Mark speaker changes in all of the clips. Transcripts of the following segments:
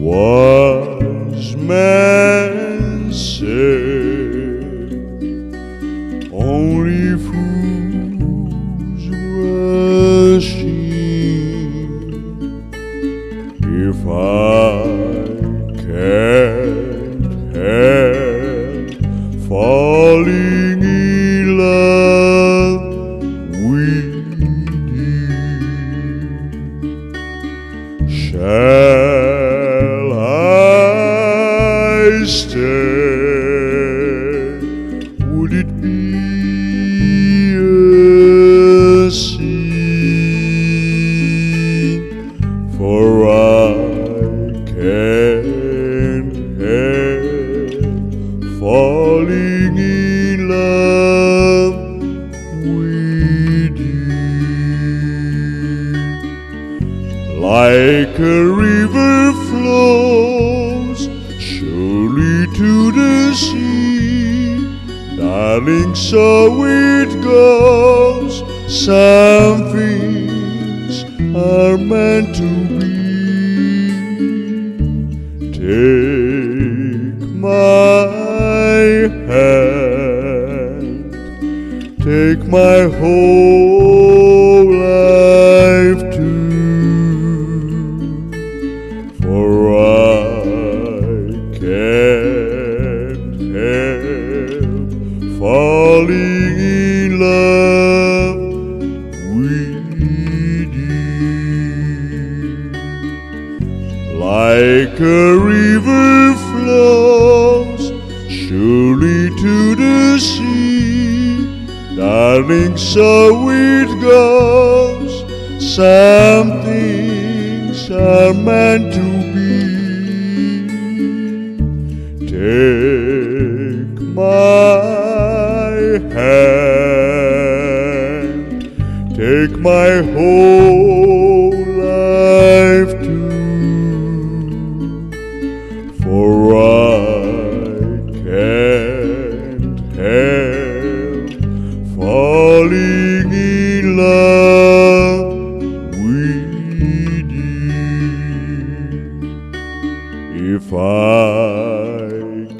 Speaker 1: Wise man said, only fools rushing. If I can't help falling in love with you, shall I stay? Would it be a sin? For I can't help falling in love with you. Like a river flows surely to the sea, darling, so it goes. Some things are meant to be. Take my hand, take my whole life too, for I can't help falling in love with you. Like a river flows surely to the sea, darling, so it goes. Some things are meant to be. Take my hand, take my whole life too, for I can't help falling in love with you. If I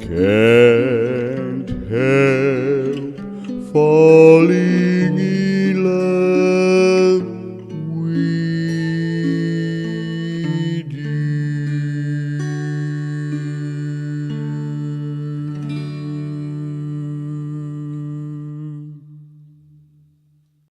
Speaker 1: can